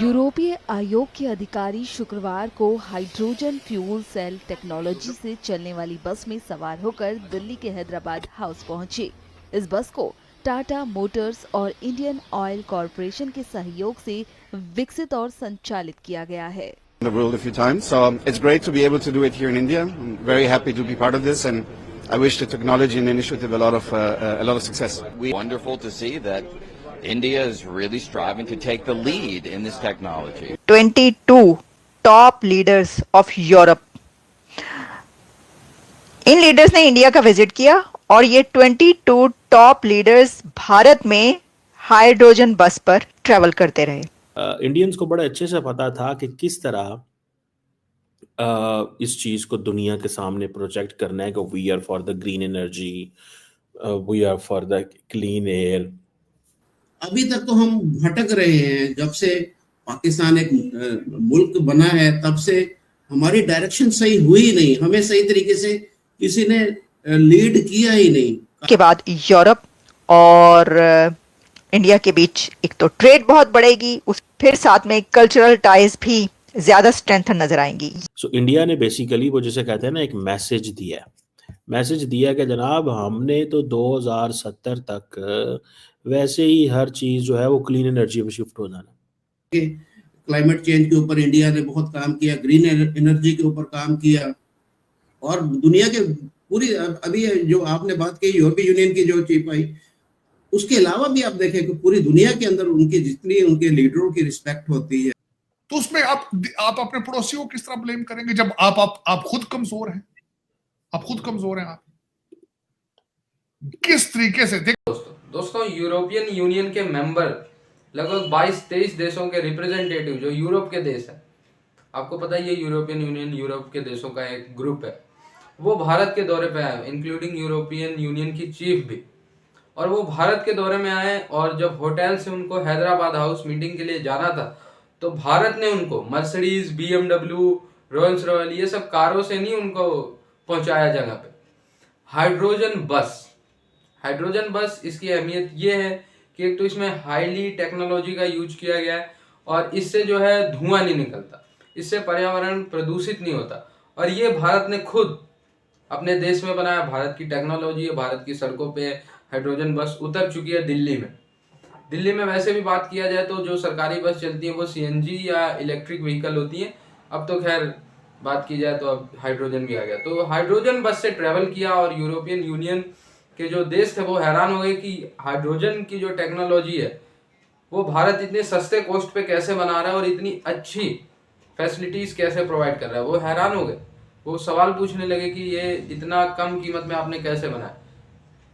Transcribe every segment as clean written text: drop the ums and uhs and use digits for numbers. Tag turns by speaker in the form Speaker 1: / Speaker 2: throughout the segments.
Speaker 1: यूरोपीय आयोग के अधिकारी शुक्रवार को हाइड्रोजन फ्यूल सेल टेक्नोलॉजी से चलने वाली बस में सवार होकर दिल्ली के हैदराबाद हाउस पहुंचे। इस बस को टाटा मोटर्स और इंडियन ऑयल कॉरपोरेशन के सहयोग से विकसित और संचालित किया गया है।
Speaker 2: The world a few times, so it's great to be able to do it here in India. I'm very happy to be part of this, and I wish the technology and initiative a lot of success.
Speaker 3: Wonderful to see that India is really striving to take the lead in this technology.
Speaker 4: 22 top leaders of Europe. In leaders ने India का visit किया और ये 22 top leaders Bharat में hydrogen बस पर travel करते रहे।
Speaker 5: इंडियंस को बड़े अच्छे से पता था कि किस तरह इस चीज को दुनिया के सामने प्रोजेक्ट करना है कि we are for the green energy, we are for the clean air.
Speaker 6: अभी तक तो हम भटक रहे हैं। जब से पाकिस्तान एक मुल्क बना है तब से हमारी डायरेक्शन सही हुई नहीं, हमें सही तरीके से किसी ने लीड किया ही नहीं।
Speaker 4: के बाद यूरोप और इंडिया के बीच एक तो ट्रेड बहुत बढ़ेगी, उस फिर साथ में कल्चरल टाइज भी ज्यादा स्ट्रेंथन नजर आएंगी।
Speaker 5: सो इंडिया ने बेसिकली वो जिसे कहते हैं ना एक मैसेज दिया कि जनाब हमने तो 2070 तक वैसे ही हर चीज जो है वो क्लीन एनर्जी पे शिफ्ट हो जाना।
Speaker 6: क्लाइमेट चेंज के ऊपर इंडिया ने बहुत काम किया, ग्रीन एनर्जी के ऊपर काम किया और दुनिया के पूरी अभी जो आपने बात की यूरोपीय यूनियन की जो चीफ आई, उसके अलावा भी आप देखें कि पूरी दुनिया के अंदर उनकी जितनी उनके लीडरों की रिस्पेक्ट होती है।
Speaker 7: तो उसमें आप अपने पड़ोसियों को किस तरह ब्लेम करेंगे जब आप खुद कमजोर हैं? आप किस तरीके से
Speaker 8: दोस्तों यूरोपियन यूनियन के मेंबर लगभग 22-23 देशों के रिप्रेजेंटेटिव जो यूरोप के देश हैं, आपको पता है ये यूरोपियन यूनियन यूरोप के देशों का एक ग्रुप है, वो भारत के दौरे पे आए, इंक्लूडिंग यूरोपियन यूनियन की चीफ भी। और वो भारत के दौरे में आए और जब होटल से उनको हैदराबाद हाउस मीटिंग के लिए जाना था तो भारत ने उनको मर्सिडीज, BMW, रोल्स रॉयल ये सब कारों से नहीं उनको पहुंचाया जगह पे। हाइड्रोजन बस इसकी अहमियत ये है कि एक तो इसमें हाईली टेक्नोलॉजी का यूज किया गया है और इससे जो है धुआं नहीं निकलता, इससे पर्यावरण प्रदूषित नहीं होता। और ये भारत ने खुद अपने देश में बनाया, भारत की टेक्नोलॉजी है, भारत की सड़कों पे हाइड्रोजन बस उतर चुकी है। दिल्ली में वैसे भी बात किया जाए तो जो सरकारी बस चलती है वो CNG या इलेक्ट्रिक व्हीकल होती है। अब तो खैर बात की जाए तो अब हाइड्रोजन भी आ गया। तो हाइड्रोजन बस से ट्रेवल किया और यूरोपियन यूनियन के जो देश थे वो हैरान हो गए कि हाइड्रोजन की जो टेक्नोलॉजी है वो भारत इतने सस्ते कॉस्ट पे कैसे बना रहा है और इतनी अच्छी फैसिलिटीज कैसे प्रोवाइड कर रहा है। वो हैरान हो गए, वो सवाल पूछने लगे कि ये इतना कम कीमत में आपने कैसे बनाया।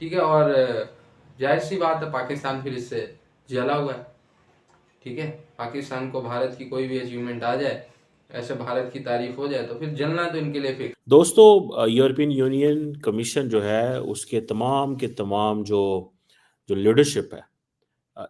Speaker 8: ठीक है, और जाहिर सी बात है पाकिस्तान फिर इससे जला हुआ है। ठीक है, पाकिस्तान को भारत की कोई भी अचीवमेंट आ जाए, ऐसे भारत की तारीफ हो जाए तो फिर जलना तो इनके लिए फिक्स।
Speaker 5: दोस्तों यूरोपियन यूनियन कमीशन जो है उसके तमाम के तमाम जो लीडरशिप है,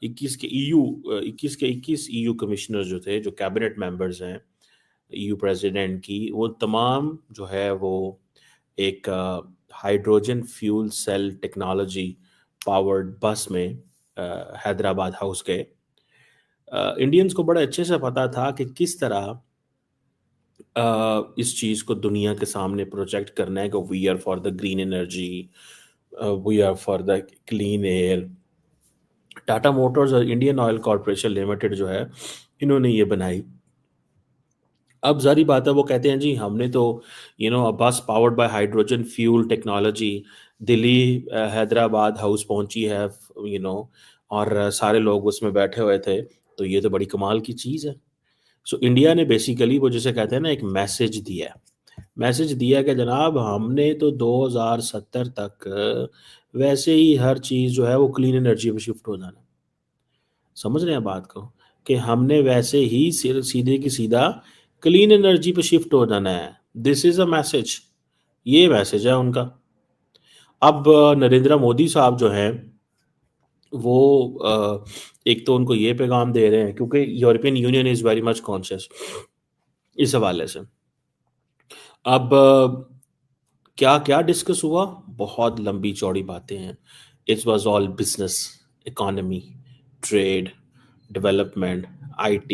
Speaker 5: 21 के 21 EU कमिश्नर जो थे, जो कैबिनेट मेंबर्स हैं EU प्रेसिडेंट की, वो तमाम जो है वो एक hydrogen fuel cell technology powered bus में हैदराबाद हाउस गए। इंडियंस को बड़े अच्छे से पता था कि किस तरह इस चीज को दुनिया के सामने प्रोजेक्ट करना है कि we are for the green energy, we are for the clean air. Tata Motors और इंडियन ऑयल कॉरपोरेशन लिमिटेड जो है इन्होंने ये बनाई। अब जारी बात है वो कहते हैं जी हमने तो अ बस powered by hydrogen fuel technology Delhi Hyderabad house पहुंची है, और सारे लोग उसमें बैठे हुए थे, तो ये तो बड़ी कमाल की चीज़ है। सो इंडिया ने बेसिकली वो जिसे कहते हैं ना एक मैसेज दिया कि जनाब हमने तो 2070 तक वैसे ही हर चीज़ जो है वो क्लीन एनर्जी पे शिफ्ट हो जाना। समझ रहे हैं बात को, कि हमने वैसे ही सीधे की सीधा क्लीन एनर्जी पे शिफ्ट हो जाना है। दिस इज अ मैसेज, ये मैसेज है उनका। अब नरेंद्र मोदी साहब जो हैं वो एक तो उनको ये पैगाम दे रहे हैं क्योंकि European union is very much conscious इस हवाले से। अब क्या क्या डिस्कस हुआ, बहुत लंबी चौड़ी बातें हैं। It was all business, economy, trade, development, IT,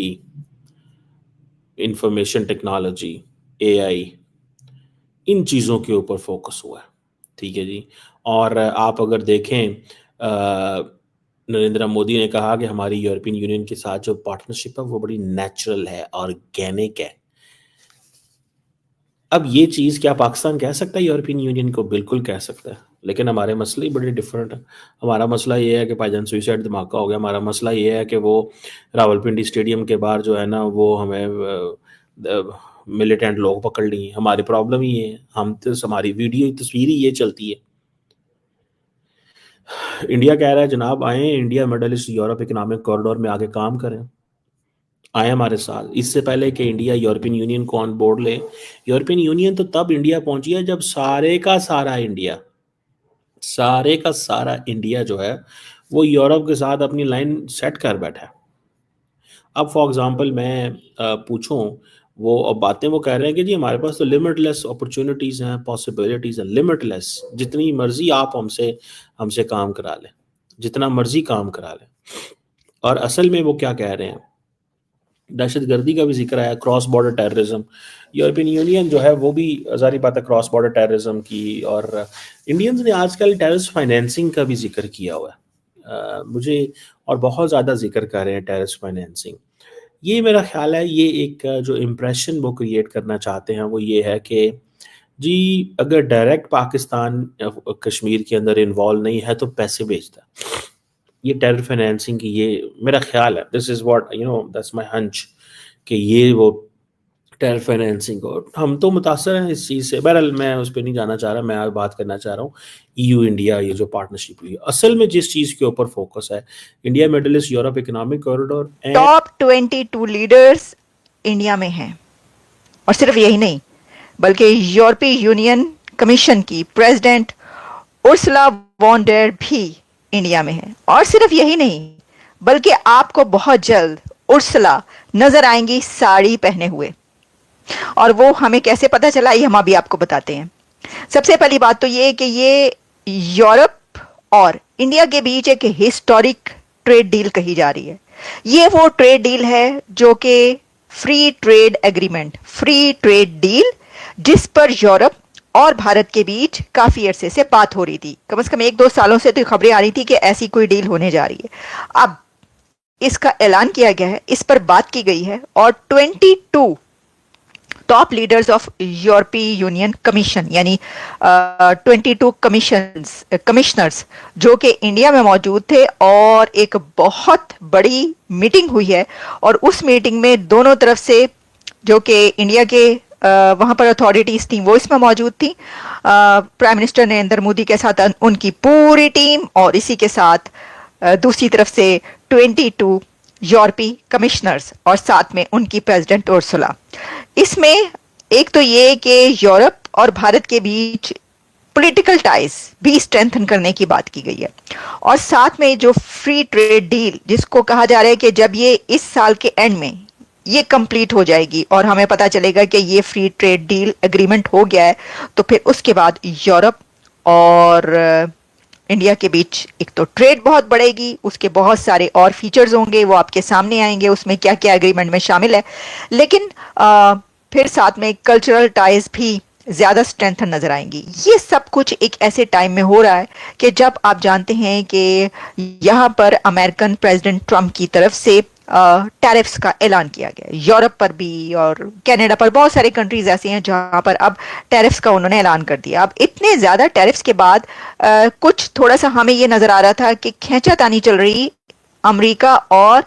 Speaker 5: information technology, AI, इन चीज़ों के ऊपर फोकस हुआ है। ठीक है जी। और आप अगर देखें नरेंद्र मोदी ने कहा कि हमारी यूरोपियन यूनियन के साथ जो पार्टनरशिप है वो बड़ी नेचुरल है, ऑर्गेनिक है। अब ये चीज़ क्या पाकिस्तान कह सकता है यूरोपियन यूनियन को? बिल्कुल कह सकता है, लेकिन हमारे मसले ही बड़े डिफरेंट हैं। हमारा मसला ये है कि भाईजान सुइसाइड धमाका हो गया। हमारा मसला ये है कि वो रावलपिंडी स्टेडियम के बाहर जो है ना, वो हमें मिलिटेंट लोग पकड़ लिए। हमारी प्रॉब्लम ही है, हम तो हमारी वीडियो तस्वीर ही ये चलती है। इंडिया कह रहा है जनाब आए India middle east Europe economic corridor में आगे काम करें, आए हमारे साथ। इससे पहले कि इंडिया यूरोपियन यूनियन को ऑन बोर्ड ले, यूरोपियन यूनियन तो तब इंडिया पहुंची है जब सारे का सारा इंडिया जो है वो यूरोप के साथ अपनी लाइन सेट कर बैठा है। अब फॉर एग्जांपल मैं पूछूं, वो अब बातें वो कह रहे हैं कि जी हमारे पास तो लिमिटलेस अपॉर्चुनिटीज़ हैं, पॉसिबिलिटीज़ हैं, लिमिटलेस, जितनी मर्जी आप हमसे काम करा लें, जितना मर्जी काम करा लें। और असल में वो क्या कह रहे हैं, दहशतगर्दी का भी जिक्र आया, cross border terrorism. European union जो है वो भी जारी बात है क्रॉस बॉर्डर टेररिज्म की, और इंडियंस ने आजकल टेररिस्ट फाइनेंसिंग का भी जिक्र किया हुआ है। मुझे और बहुत ज़्यादा जिक्र कर रहे हैं टेररिस्ट फाइनेंसिंग। ये मेरा ख्याल है ये एक जो इम्प्रेशन वो क्रिएट करना चाहते हैं वो ये है कि जी अगर डायरेक्ट पाकिस्तान कश्मीर के अंदर इन्वॉल्व नहीं है तो पैसे भेजता है। ये टेरर फाइनेंसिंग की, ये मेरा ख्याल है, this is what that's my hunch, कि ये वो टेरर फाइनेंसिंग को हम तो मुतासर हैं इस चीज़ से। बहरहाल मैं उस पर नहीं जाना चाह रहा, मैं आज बात करना चाह रहा हूँ EU इंडिया ये जो पार्टनरशिप हुई है, असल में जिस चीज़ के ऊपर फोकस है, India middle east Europe economic corridor.
Speaker 4: Top 22 leaders India में हैं, और सिर्फ यही नहीं बल्कि यूरोपीय यूनियन कमीशन की प्रेसिडेंट उर्सुला वॉन डेर भी इंडिया में है। और सिर्फ यही नहीं बल्कि आपको बहुत जल्द उर्सुला नजर आएंगी साड़ी पहने हुए, और वो हमें कैसे पता चला ये हम अभी आपको बताते हैं। सबसे पहली बात तो ये कि ये यूरोप और इंडिया के बीच एक हिस्टोरिक ट्रेड डील कही जा रही है। ये वो ट्रेड डील है जो कि free trade agreement, free trade deal, जिस पर यूरोप और भारत के बीच काफी अरसे से बात हो रही थी। कम से कम 1-2 सालों से तो खबरें आ रही थी कि ऐसी कोई डील होने जा रही है। अब इसका ऐलान किया गया है, इस पर बात की गई है, और 22 टॉप लीडर्स ऑफ यूरोपीय यूनियन कमीशन यानी 22 कमिश्नर्स जो कि इंडिया में मौजूद थे, और एक बहुत बड़ी मीटिंग हुई है। और उस मीटिंग में दोनों तरफ से जो कि इंडिया के वहां पर अथॉरिटीज थी वो इसमें मौजूद थी, प्राइम मिनिस्टर नरेंद्र मोदी के साथ उनकी पूरी टीम, और इसी के साथ दूसरी तरफ से 22 यूरोपीय कमिश्नर्स और साथ में उनकी प्रेसिडेंट उर्सुला। इसमें एक तो ये कि यूरोप और भारत के बीच पॉलिटिकल टाइज भी स्ट्रेंथन करने की बात की गई है, और साथ में जो फ्री ट्रेड डील जिसको कहा जा रहा है कि जब ये इस साल के एंड में ये कंप्लीट हो जाएगी और हमें पता चलेगा कि ये फ्री ट्रेड डील एग्रीमेंट हो गया है, तो फिर उसके बाद यूरोप और इंडिया के बीच एक तो ट्रेड बहुत बढ़ेगी, उसके बहुत सारे और फीचर्स होंगे, वो आपके सामने आएंगे उसमें क्या क्या एग्रीमेंट में शामिल है। लेकिन फिर साथ में कल्चरल टाइज भी ज्यादा स्ट्रेंथन नजर आएंगी। ये सब कुछ एक ऐसे टाइम में हो रहा है कि जब आप जानते हैं कि यहाँ पर अमेरिकन प्रेसिडेंट ट्रंप की तरफ से टैरिफ्स का ऐलान किया गया, यूरोप पर भी और कनाडा पर, बहुत सारे कंट्रीज ऐसे हैं जहां पर अब टैरिफ्स का उन्होंने ऐलान कर दिया। अब इतने ज्यादा टैरिफ्स के बाद कुछ थोड़ा सा हमें ये नजर आ रहा था कि खींचातानी चल रही अमेरिका और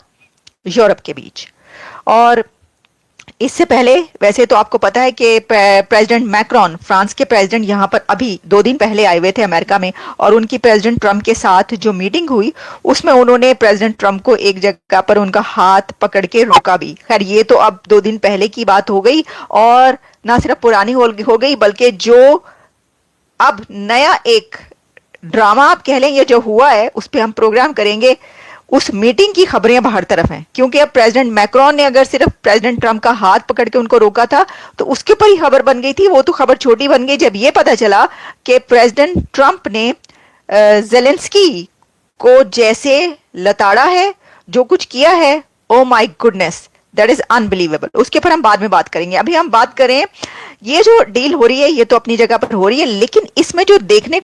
Speaker 4: यूरोप के बीच। और इससे पहले वैसे तो आपको पता है कि प्रेसिडेंट मैक्रोन, फ्रांस के प्रेसिडेंट, यहाँ पर अभी 2 दिन पहले आए हुए थे अमेरिका में, और उनकी प्रेसिडेंट ट्रंप के साथ जो मीटिंग हुई उसमें उन्होंने प्रेसिडेंट ट्रंप को एक जगह पर उनका हाथ पकड़ के रोका भी। खैर ये तो अब 2 दिन पहले की बात हो गई, और ना सिर्फ पुरानी हो गई बल्कि जो अब नया एक ड्रामा आप कह लें ये जो हुआ है उस पर हम प्रोग्राम करेंगे। उस मीटिंग की खबरें बाहर तरफ हैं, क्योंकि अब प्रेसिडेंट मैक्रोन ने अगर सिर्फ प्रेसिडेंट ट्रंप का हाथ पकड़ के उनको रोका था तो उसके ऊपर ही खबर बन गई थी। वो तो खबर छोटी बन गई जब ये पता चला कि प्रेसिडेंट ट्रंप ने जेलेंस्की को जैसे लताड़ा है, जो कुछ किया है, oh my goodness, that is unbelievable. उसके ऊपर हम बाद में बात करेंगे। अभी हम बात करें, ये जो डील हो रही है ये तो अपनी जगह पर हो रही है, लेकिन इसमें जो देखने